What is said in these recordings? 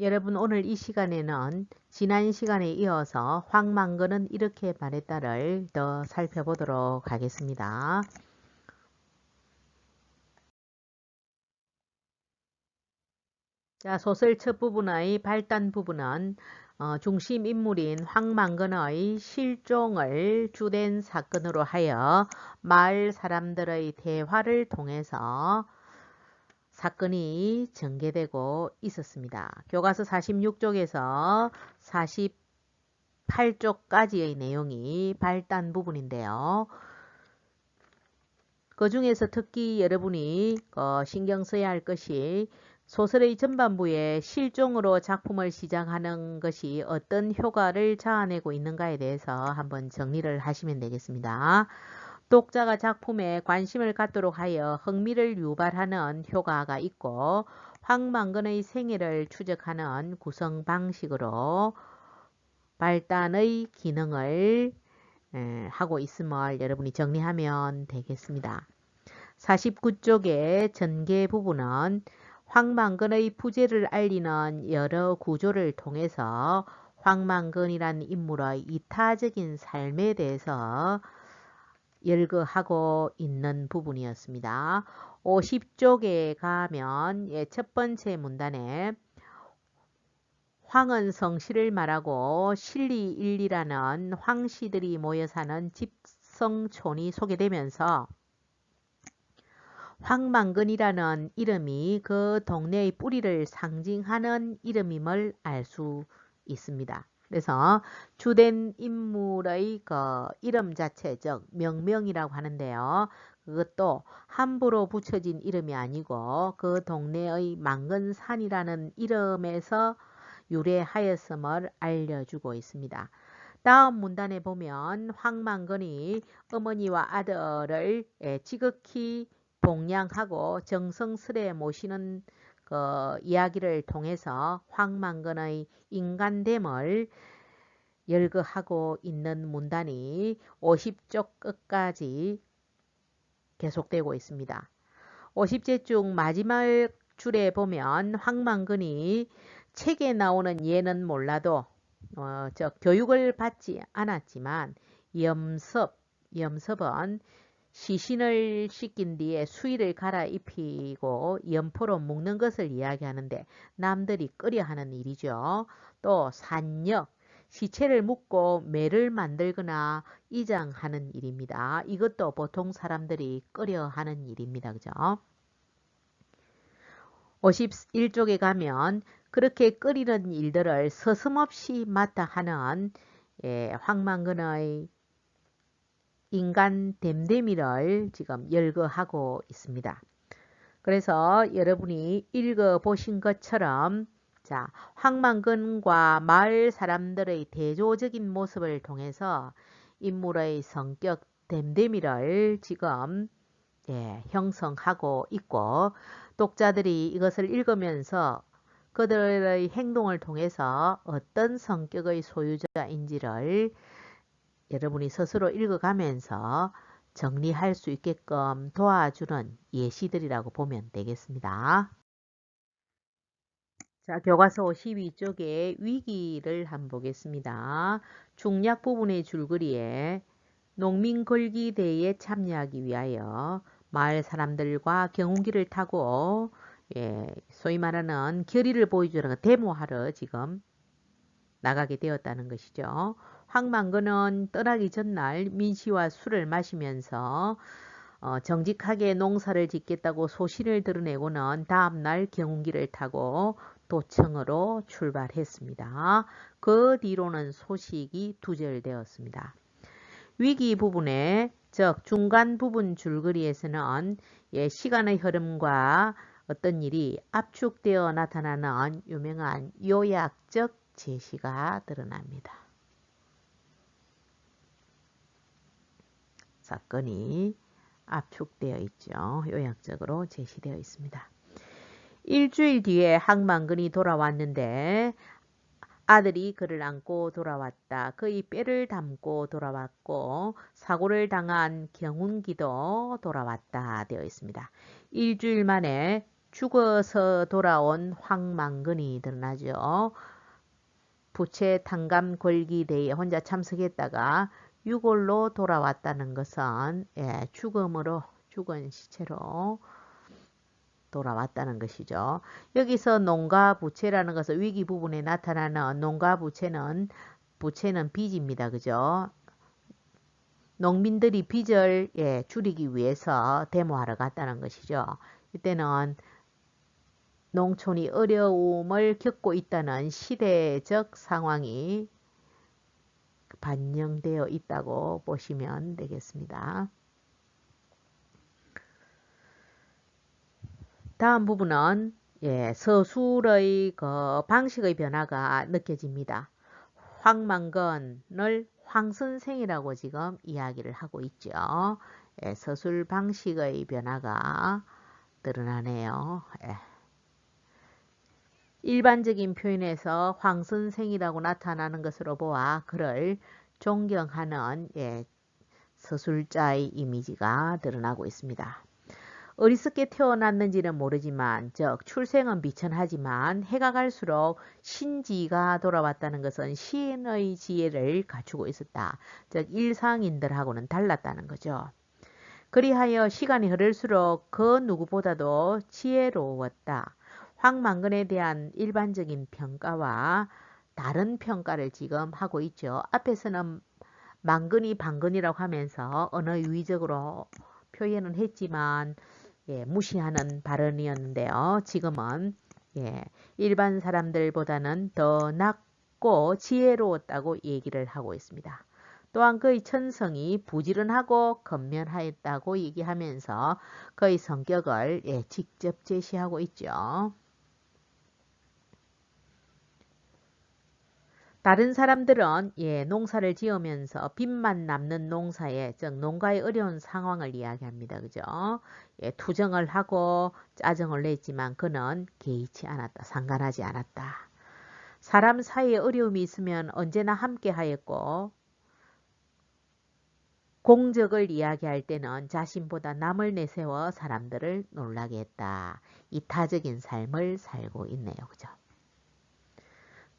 여러분 오늘 이 시간에는 지난 시간에 이어서 황망근은 이렇게 말했다를 더 살펴보도록 하겠습니다. 자, 소설 첫 부분의 발단 부분은 중심 인물인 황망근의 실종을 주된 사건으로 하여 마을 사람들의 대화를 통해서 사건이 전개되고 있었습니다. 교과서 46쪽에서 48쪽까지의 내용이 발단 부분인데요. 그 중에서 특히 여러분이 신경 써야 할 것이 소설의 전반부에 실종으로 작품을 시작하는 것이 어떤 효과를 자아내고 있는가에 대해서 한번 정리를 하시면 되겠습니다. 독자가 작품에 관심을 갖도록 하여 흥미를 유발하는 효과가 있고 황망근의 생애를 추적하는 구성 방식으로 발단의 기능을 하고 있음을 여러분이 정리하면 되겠습니다. 49쪽의 전개 부분은 황망근의 부재를 알리는 여러 구조를 통해서 황망근이라는 인물의 이타적인 삶에 대해서 열거하고 있는 부분이었습니다. 50쪽에 가면 첫 번째 문단에 황은 성씨를 말하고 실리일리라는 황씨들이 모여 사는 집성촌이 소개되면서 황망근이라는 이름이 그 동네의 뿌리를 상징하는 이름임을 알 수 있습니다. 그래서 주된 인물의 그 이름 자체, 즉 명명이라고 하는데요. 그것도 함부로 붙여진 이름이 아니고 그 동네의 망근산이라는 이름에서 유래하였음을 알려주고 있습니다. 다음 문단에 보면 황망근이 어머니와 아들을 지극히 봉양하고 정성스레 모시는 그 이야기를 통해서 황망근의 인간됨을 열거하고 있는 문단이 50쪽 끝까지 계속되고 있습니다. 50제 중 마지막 줄에 보면 황망근이 책에 나오는 예는 몰라도 교육을 받지 않았지만 염섭은 시신을 씻긴 뒤에 수의를 갈아입히고 염포로 묶는 것을 이야기하는데 남들이 꺼려하는 일이죠. 또 산역, 시체를 묶고 매를 만들거나 이장하는 일입니다. 이것도 보통 사람들이 꺼려하는 일입니다. 그죠? 51쪽에 가면 그렇게 끓이는 일들을 서슴없이 맡아 하는 황망근의 인간 됨됨이를 지금 열거하고 있습니다. 그래서 여러분이 읽어보신 것처럼 자, 황망근과 마을 사람들의 대조적인 모습을 통해서 인물의 성격 됨됨이를 지금 형성하고 있고 독자들이 이것을 읽으면서 그들의 행동을 통해서 어떤 성격의 소유자인지를 여러분이 스스로 읽어가면서 정리할 수 있게끔 도와주는 예시들이라고 보면 되겠습니다. 자, 교과서 52쪽에 위기를 한번 보겠습니다. 중약 부분의 줄거리에 농민걸기대회에 참여하기 위하여 마을 사람들과 경운기를 타고 소위 말하는 결의를 보여주는 데모하러 지금 나가게 되었다는 것이죠. 황망근은 떠나기 전날 민씨와 술을 마시면서 정직하게 농사를 짓겠다고 소신을 드러내고는 다음날 경운기를 타고 도청으로 출발했습니다. 그 뒤로는 소식이 두절되었습니다. 위기 부분에 즉 중간 부분 줄거리에서는 시간의 흐름과 어떤 일이 압축되어 나타나는 유명한 요약적 제시가 드러납니다. 사건이 압축되어 있죠. 요약적으로 제시되어 있습니다. 일주일 뒤에 황망근이 돌아왔는데 아들이 그를 안고 돌아왔다. 그의 뼈를 담고 돌아왔고 사고를 당한 경운기도 돌아왔다 되어 있습니다. 일주일 만에 죽어서 돌아온 황망근이 드러나죠. 부채 탕감 골기대에 혼자 참석했다가 유골로 돌아왔다는 것은 죽은 시체로 돌아왔다는 것이죠. 여기서 농가 부채라는 것은 위기 부분에 나타나는 농가 부채는 빚입니다. 그죠? 농민들이 빚을 줄이기 위해서 데모하러 갔다는 것이죠. 이때는 농촌이 어려움을 겪고 있다는 시대적 상황이 반영되어 있다고 보시면 되겠습니다. 다음 부분은 서술의 그 방식의 변화가 느껴집니다. 황망건을 황선생이라고 지금 이야기를 하고 있죠. 서술 방식의 변화가 드러나네요. 일반적인 표현에서 황선생이라고 나타나는 것으로 보아 그를 존경하는 서술자의 이미지가 드러나고 있습니다. 어리석게 태어났는지는 모르지만 즉 출생은 비천하지만 해가 갈수록 신지가 돌아왔다는 것은 신의 지혜를 갖추고 있었다. 즉 일상인들하고는 달랐다는 거죠. 그리하여 시간이 흐를수록 그 누구보다도 지혜로웠다. 황망근에 대한 일반적인 평가와 다른 평가를 지금 하고 있죠. 앞에서는 망근이 방근이라고 하면서 언어 유의적으로 표현은 했지만 무시하는 발언이었는데요. 지금은 일반 사람들보다는 더 낫고 지혜로웠다고 얘기를 하고 있습니다. 또한 그의 천성이 부지런하고 건면하였다고 얘기하면서 그의 성격을 직접 제시하고 있죠. 다른 사람들은 농사를 지으면서 빚만 남는 농사에 즉 농가의 어려운 상황을 이야기합니다. 그죠? 투정을 하고 짜증을 냈지만 그는 개의치 않았다. 상관하지 않았다. 사람 사이에 어려움이 있으면 언제나 함께 하였고 공적을 이야기할 때는 자신보다 남을 내세워 사람들을 놀라게 했다. 이타적인 삶을 살고 있네요. 그죠?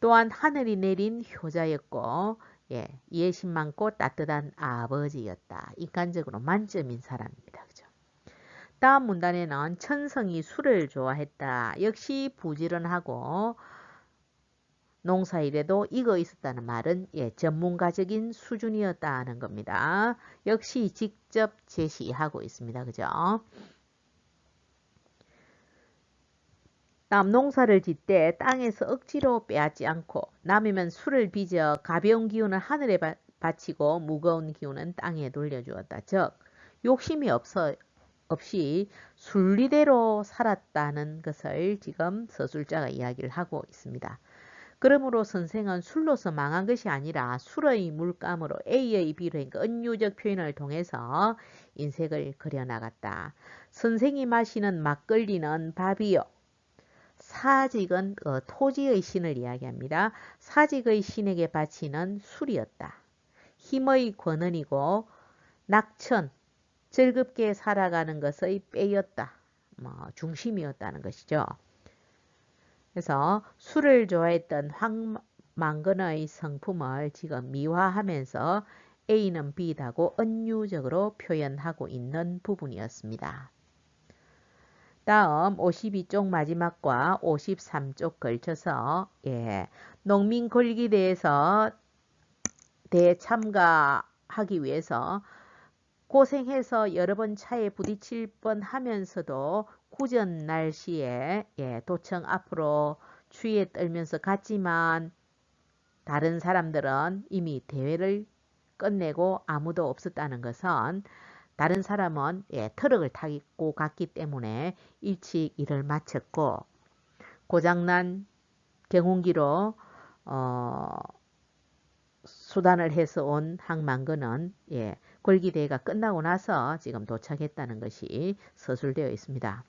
또한 하늘이 내린 효자였고 이해심 많고 따뜻한 아버지였다. 인간적으로 만점인 사람입니다. 그죠? 다음 문단에는 천성이 술을 좋아했다. 역시 부지런하고 농사일에도 익어 있었다는 말은 전문가적인 수준이었다는 겁니다. 역시 직접 제시하고 있습니다. 그죠? 다음 농사를 짓때 땅에서 억지로 빼앗지 않고 남이면 술을 빚어 가벼운 기운은 하늘에 바치고 무거운 기운은 땅에 돌려주었다. 즉 욕심이 없이 순리대로 살았다는 것을 지금 서술자가 이야기를 하고 있습니다. 그러므로 선생은 술로서 망한 것이 아니라 술의 물감으로 A의 B로 그러니까 은유적 표현을 통해서 인색을 그려나갔다. 선생이 마시는 막걸리는 밥이요. 사직은 토지의 신을 이야기합니다. 사직의 신에게 바치는 술이었다. 힘의 권한이고 낙천, 즐겁게 살아가는 것의 빼였다. 중심이었다는 것이죠. 그래서 술을 좋아했던 황망근의 성품을 지금 미화하면서 A는 B다고 은유적으로 표현하고 있는 부분이었습니다. 다음 52쪽 마지막과 53쪽 걸쳐서 농민 권리대에서 대참가하기 위해서 고생해서 여러 번 차에 부딪힐 뻔 하면서도 구전 날씨에 도청 앞으로 추위에 떨면서 갔지만 다른 사람들은 이미 대회를 끝내고 아무도 없었다는 것은 다른 사람은 트럭을 타고 갔기 때문에 일찍 일을 마쳤고 고장난 경운기로 수단을 해서 온 황망근은 골기대회가 끝나고 나서 지금 도착했다는 것이 서술되어 있습니다.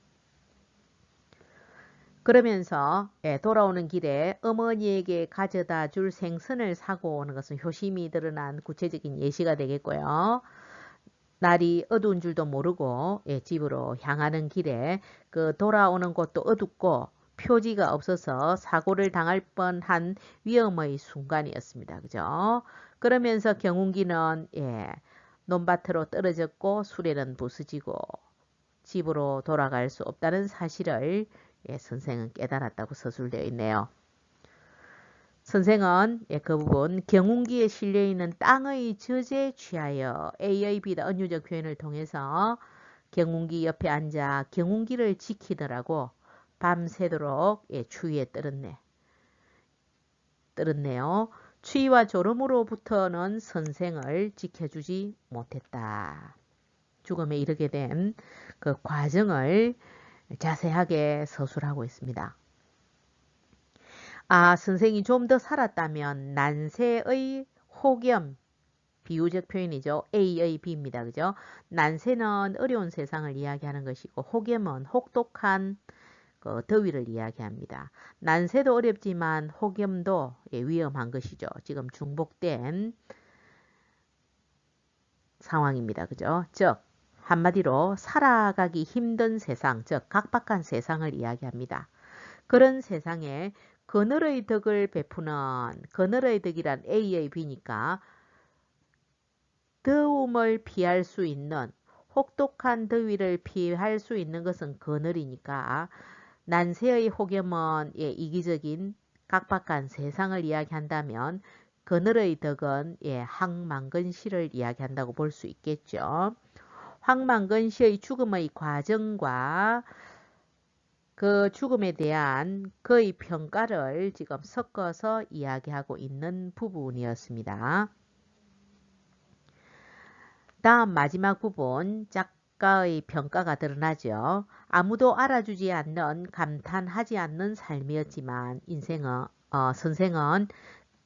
그러면서 돌아오는 길에 어머니에게 가져다 줄 생선을 사고 오는 것은 효심이 드러난 구체적인 예시가 되겠고요. 날이 어두운 줄도 모르고 집으로 향하는 길에 그 돌아오는 곳도 어둡고 표지가 없어서 사고를 당할 뻔한 위험의 순간이었습니다. 그죠? 그러면서 경운기는 논밭으로 떨어졌고 수레는 부서지고 집으로 돌아갈 수 없다는 사실을 선생은 깨달았다고 서술되어 있네요. 선생은 그 부분 경운기에 실려있는 땅의 저제에 취하여 A의 B다 은유적 표현을 통해서 경운기 옆에 앉아 경운기를 지키더라고 밤새도록 추위에 떨었네요. 추위와 졸음으로부터는 선생을 지켜주지 못했다. 죽음에 이르게 된 그 과정을 자세하게 서술하고 있습니다. 선생이 좀 더 살았다면 난세의 혹염, 비유적 표현이죠. A의 B입니다. 그죠? 난세는 어려운 세상을 이야기하는 것이고 혹염은 혹독한 그 더위를 이야기합니다. 난세도 어렵지만 혹염도 위험한 것이죠. 지금 중복된 상황입니다. 그죠? 즉 한마디로 살아가기 힘든 세상, 즉 각박한 세상을 이야기합니다. 그런 세상에 그늘의 덕을 베푸는 그늘의 덕이란 A의 B니까 더움을 피할 수 있는 혹독한 더위를 피할 수 있는 것은 그늘이니까 난세의 혹염은 이기적인 각박한 세상을 이야기한다면 그늘의 덕은 황망근시를 이야기한다고 볼 수 있겠죠. 황망근시의 죽음의 과정과 그 죽음에 대한 그의 평가를 지금 섞어서 이야기하고 있는 부분이었습니다. 다음 마지막 부분 작가의 평가가 드러나죠. 아무도 알아주지 않는 감탄하지 않는 삶이었지만 선생은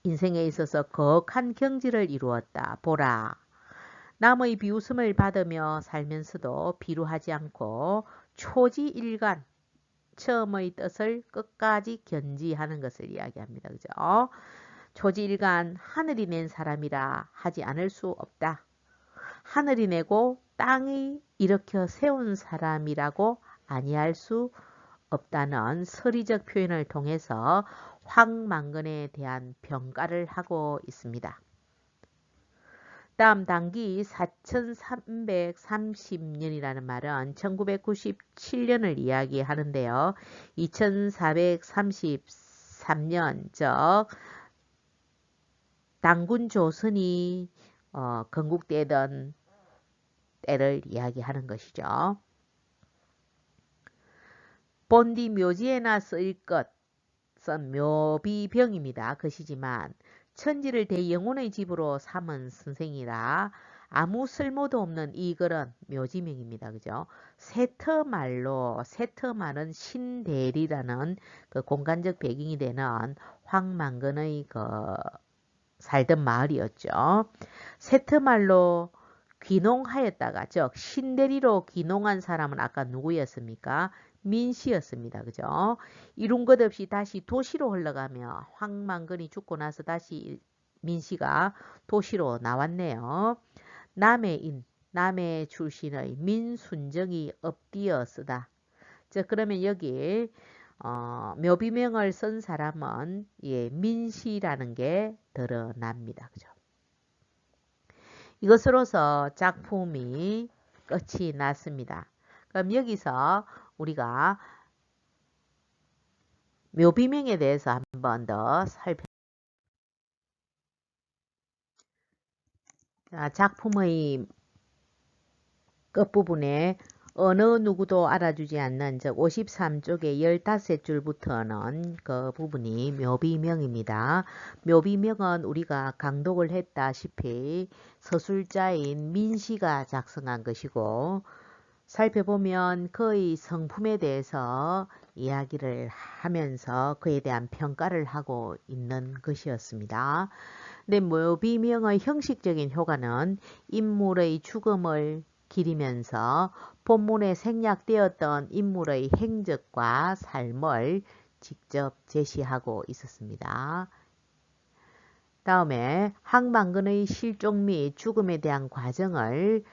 인생에 있어서 거룩한 경지를 이루었다. 보라. 남의 비웃음을 받으며 살면서도 비루하지 않고 초지일관 처음의 뜻을 끝까지 견지하는 것을 이야기합니다. 그죠? 초지일관 하늘이 낸 사람이라 하지 않을 수 없다. 하늘이 내고 땅이 일으켜 세운 사람이라고 아니할 수 없다는 서리적 표현을 통해서 황망근에 대한 평가를 하고 있습니다. 다음 단기 4330년이라는 말은 1997년을 이야기하는데요. 2433년 즉 당군 조선이 건국되던 때를 이야기하는 것이죠. 본디 묘지에나 쓰일 것은 묘비병입니다. 것이지만 천지를 대영혼의 집으로 삼은 선생이라 아무 쓸모도 없는 이 글은 묘지명입니다. 그죠? 세터말은 신대리라는 그 공간적 배경이 되는 황망근의 그 살던 마을이었죠. 세터말로 귀농하였다가 즉 신대리로 귀농한 사람은 아까 누구였습니까? 민씨였습니다. 그죠? 이룬 것 없이 다시 도시로 흘러가며 황망근이 죽고 나서 다시 민씨가 도시로 나왔네요. 남해 출신의 민순정이 엎디어 쓰다. 즉 그러면 여기 묘비명을 쓴 사람은 민씨라는 게 드러납니다. 그죠? 이것으로서 작품이 끝이 났습니다. 그럼 여기서 우리가 묘비명에 대해서 한 번 더 작품의 끝부분에 어느 누구도 알아주지 않는 즉 53쪽의 15줄부터는 그 부분이 묘비명입니다. 묘비명은 우리가 강독을 했다시피 서술자인 민씨가 작성한 것이고 살펴보면 그의 성품에 대해서 이야기를 하면서 그에 대한 평가를 하고 있는 것이었습니다. 근데 묘비명의 형식적인 효과는 인물의 죽음을 기리면서 본문에 생략되었던 인물의 행적과 삶을 직접 제시하고 있었습니다. 다음에 황망근의 실종 및 죽음에 대한 과정을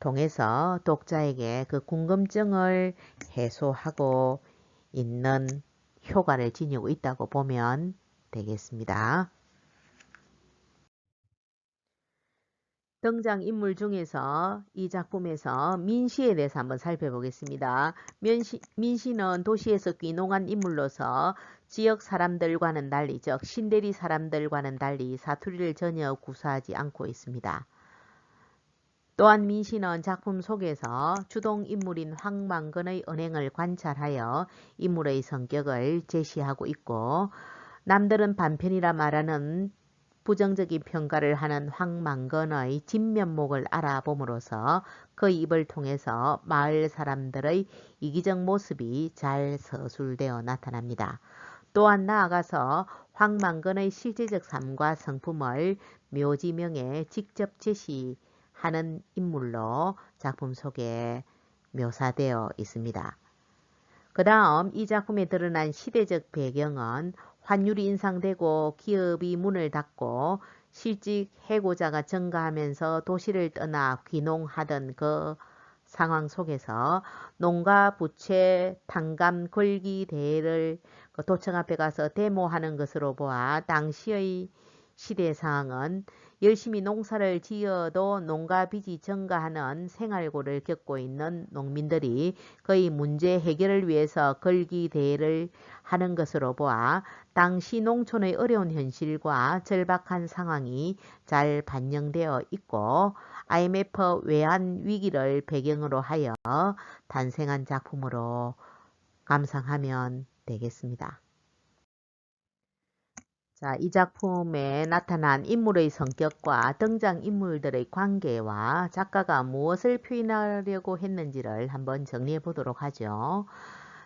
통해서 독자에게 그 궁금증을 해소하고 있는 효과를 지니고 있다고 보면 되겠습니다. 등장인물 중에서 이 작품에서 민씨에 대해서 한번 살펴보겠습니다. 민씨는 도시에서 귀농한 인물로서 지역 사람들과는 달리, 즉 신대리 사람들과는 달리 사투리를 전혀 구사하지 않고 있습니다. 또한 민씨는 작품 속에서 주동인물인 황망근의 언행을 관찰하여 인물의 성격을 제시하고 있고, 남들은 반편이라 말하는 부정적인 평가를 하는 황망근의 진면목을 알아봄으로써 그 입을 통해서 마을 사람들의 이기적 모습이 잘 서술되어 나타납니다. 또한 나아가서 황망근의 실제적 삶과 성품을 묘지명에 직접 제시하는 인물로 작품 속에 묘사되어 있습니다. 그 다음 이 작품에 드러난 시대적 배경은 환율이 인상되고 기업이 문을 닫고 실직 해고자가 증가하면서 도시를 떠나 귀농하던 그 상황 속에서 농가 부채 탕감 걸기 대회를 도청 앞에 가서 데모하는 것으로 보아 당시의 시대 상황은 열심히 농사를 지어도 농가 빚이 증가하는 생활고를 겪고 있는 농민들이 거의 문제 해결을 위해서 걸기 대회를 하는 것으로 보아 당시 농촌의 어려운 현실과 절박한 상황이 잘 반영되어 있고 IMF 외환 위기를 배경으로 하여 탄생한 작품으로 감상하면 되겠습니다. 자, 이 작품에 나타난 인물의 성격과 등장인물들의 관계와 작가가 무엇을 표현하려고 했는지를 한번 정리해 보도록 하죠.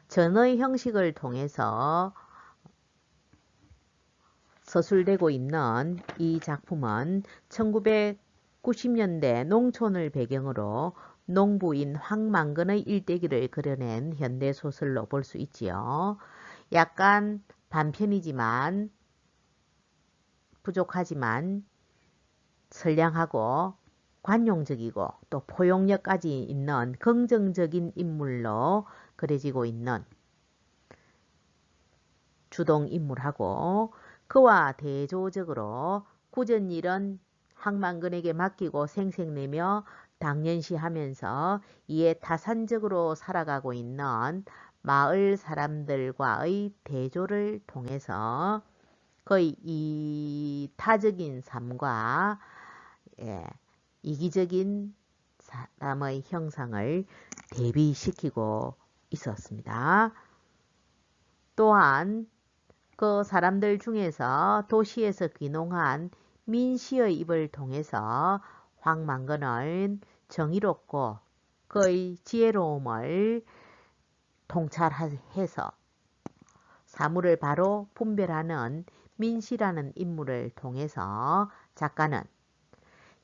전의 형식을 통해서 서술되고 있는 이 작품은 1990년대 농촌을 배경으로 농부인 황망근의 일대기를 그려낸 현대소설로 볼 수 있지요. 약간 반편이지만 부족하지만 선량하고 관용적이고 또 포용력까지 있는 긍정적인 인물로 그려지고 있는 주동인물하고 그와 대조적으로 굳은 일은 황망근에게 맡기고 생색내며 당연시하면서 이에 타산적으로 살아가고 있는 마을 사람들과의 대조를 통해서 거의 이타적인 삶과 이기적인 사람의 형상을 대비시키고 있었습니다. 또한 그 사람들 중에서 도시에서 귀농한 민씨의 입을 통해서 황망근은 정의롭고 그의 지혜로움을 통찰해서 사물을 바로 분별하는 민씨라는 인물을 통해서 작가는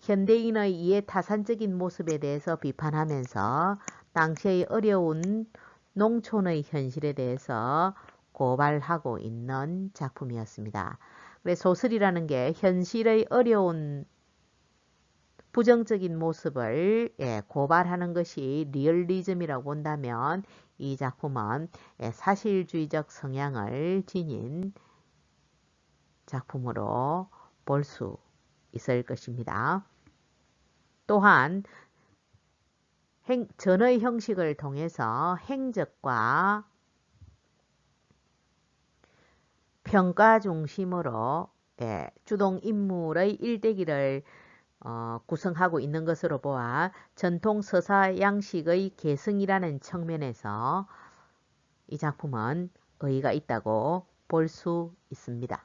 현대인의 이해타산적인 모습에 대해서 비판하면서 당시의 어려운 농촌의 현실에 대해서 고발하고 있는 작품이었습니다. 소설이라는 게 현실의 어려운 부정적인 모습을 고발하는 것이 리얼리즘이라고 본다면 이 작품은 사실주의적 성향을 지닌 작품으로 볼 수 있을 것입니다. 또한 전의 형식을 통해서 행적과 평가 중심으로 주동인물의 일대기를 구성하고 있는 것으로 보아 전통 서사 양식의 계승이라는 측면에서 이 작품은 의의가 있다고 볼 수 있습니다.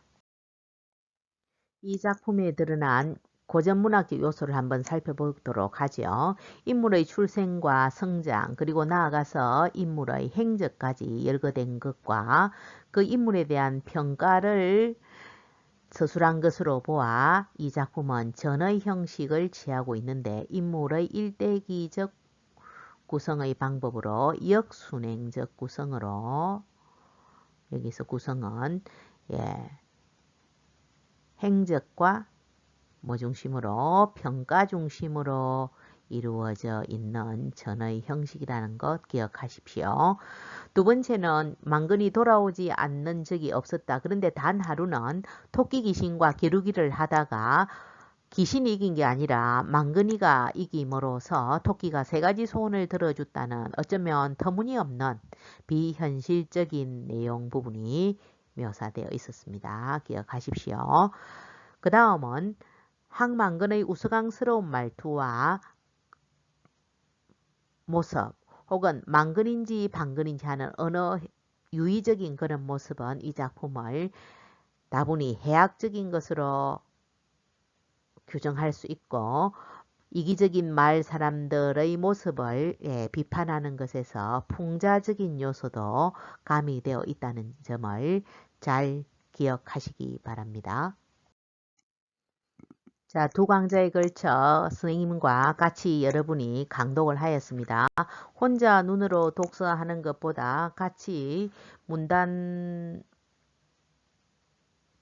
이 작품에 드러난 고전문학적 요소를 한번 살펴보도록 하죠. 인물의 출생과 성장 그리고 나아가서 인물의 행적까지 열거된 것과 그 인물에 대한 평가를 서술한 것으로 보아 이 작품은 전의 형식을 취하고 있는데 인물의 일대기적 구성의 방법으로 역순행적 구성으로 여기서 구성은 행적과 중심으로 평가 중심으로 이루어져 있는 전의 형식이라는 것 기억하십시오. 두 번째는 망근이 돌아오지 않는 적이 없었다. 그런데 단 하루는 토끼 귀신과 겨루기를 하다가 귀신이 이긴 게 아니라 망근이가 이김으로써 토끼가 세 가지 소원을 들어줬다는 어쩌면 터무니없는 비현실적인 내용 부분이 묘사되어 있었습니다. 기억하십시오. 그 다음은 황망근의 우스꽝스러운 말투와 모습 혹은 망근인지 방근인지 하는 어느 유의적인 그런 모습은 이 작품을 다분히 해악적인 것으로 규정할 수 있고 이기적인 말 사람들의 모습을 비판하는 것에서 풍자적인 요소도 가미되어 있다는 점을 잘 기억하시기 바랍니다. 자, 두 강좌에 걸쳐 선생님과 같이 여러분이 강독을 하였습니다. 혼자 눈으로 독서하는 것보다 같이 문단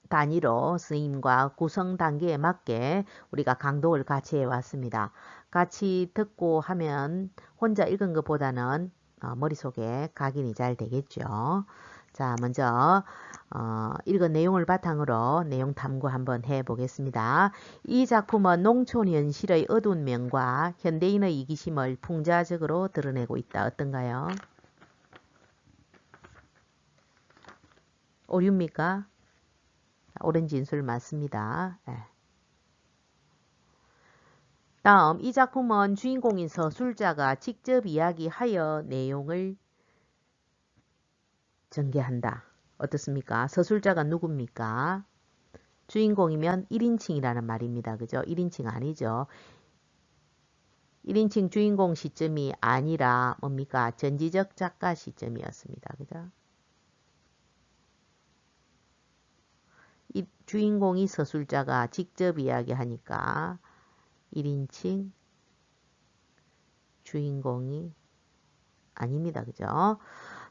단위로 선생님과 구성 단계에 맞게 우리가 강독을 같이 해왔습니다. 같이 듣고 하면 혼자 읽은 것보다는 머릿속에 각인이 잘 되겠죠. 자, 먼저 읽은 내용을 바탕으로 내용 탐구 한번 해보겠습니다. 이 작품은 농촌 현실의 어두운 면과 현대인의 이기심을 풍자적으로 드러내고 있다. 어떤가요? 오류입니까? 옳은 진술 맞습니다. 다음 이 작품은 주인공인 서술자가 직접 이야기하여 내용을 전개한다. 어떻습니까? 서술자가 누굽니까? 주인공이면 1인칭이라는 말입니다. 그죠? 1인칭 아니죠. 1인칭 주인공 시점이 아니라 뭡니까? 전지적 작가 시점이었습니다. 그죠? 이 주인공이 서술자가 직접 이야기하니까 1인칭 주인공이 아닙니다. 그죠?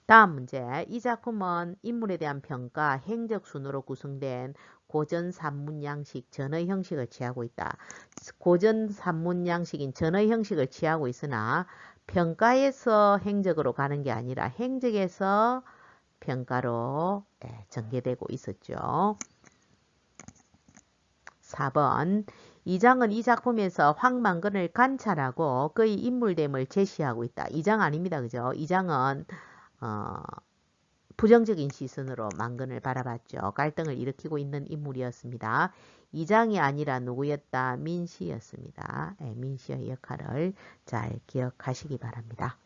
다음 문제. 이 작품은 인물에 대한 평가, 행적 순으로 구성된 고전 산문 양식, 전의 형식을 취하고 있다. 고전 산문 양식인 전의 형식을 취하고 있으나 평가에서 행적으로 가는 게 아니라 행적에서 평가로 전개되고 있었죠. 4번. 이 장은 이 작품에서 황망근을 관찰하고 그의 인물됨을 제시하고 있다. 이 장 아닙니다. 그죠? 이 장은 부정적인 시선으로 망근을 바라봤죠. 갈등을 일으키고 있는 인물이었습니다. 이 장이 아니라 누구였다? 민씨였습니다. 민씨의 역할을 잘 기억하시기 바랍니다.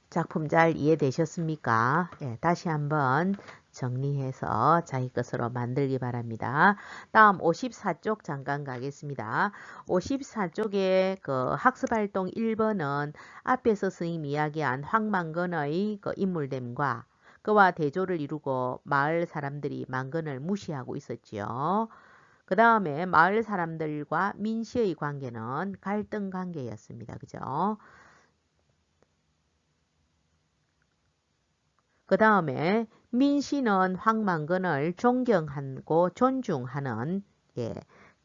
작품 잘 이해되셨습니까? 다시 한번 정리해서 자기 것으로 만들기 바랍니다. 다음 54쪽 잠깐 가겠습니다. 54쪽의 그 학습활동 1번은 앞에서 선생님이 이야기한 황망근의 그 인물됨과 그와 대조를 이루고 마을 사람들이 망근을 무시하고 있었지요. 그 다음에 마을 사람들과 민씨의 관계는 갈등 관계였습니다. 그죠? 그 다음에 민씨는 황망근을 존경하고 존중하는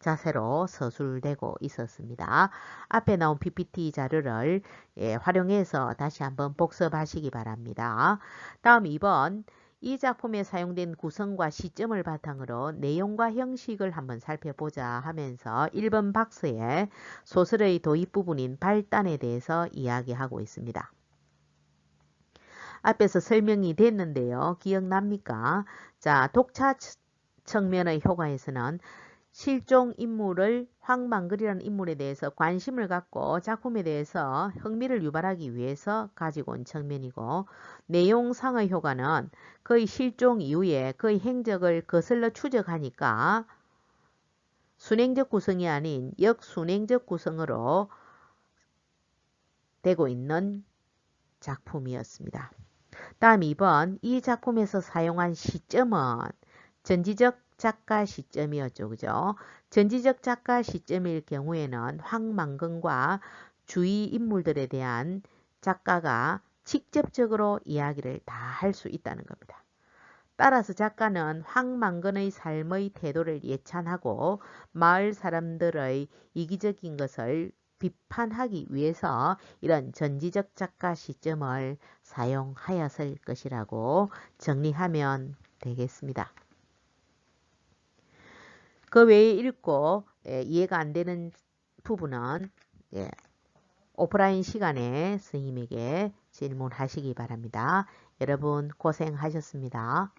자세로 서술되고 있었습니다. 앞에 나온 PPT 자료를 활용해서 다시 한번 복습하시기 바랍니다. 다음 2번. 이 작품에 사용된 구성과 시점을 바탕으로 내용과 형식을 한번 살펴보자 하면서 1번 박스에 소설의 도입 부분인 발단에 대해서 이야기하고 있습니다. 앞에서 설명이 됐는데요. 기억납니까? 자, 독자 측면의 효과에서는 실종 인물을 황망근이라는 인물에 대해서 관심을 갖고 작품에 대해서 흥미를 유발하기 위해서 가지고 온 측면이고 내용상의 효과는 그의 실종 이후에 그의 행적을 거슬러 추적하니까 순행적 구성이 아닌 역순행적 구성으로 되고 있는 작품이었습니다. 다음 2번. 이 작품에서 사용한 시점은 전지적 작가 시점이었죠. 그죠? 전지적 작가 시점일 경우에는 황망근과 주위 인물들에 대한 작가가 직접적으로 이야기를 다 할 수 있다는 겁니다. 따라서 작가는 황만건의 삶의 태도를 예찬하고 마을 사람들의 이기적인 것을 비판하기 위해서 이런 전지적 작가 시점을 사용하였을 것이라고 정리하면 되겠습니다. 그 외에 읽고 이해가 안 되는 부분은 오프라인 시간에 선생님에게 질문하시기 바랍니다. 여러분 고생하셨습니다.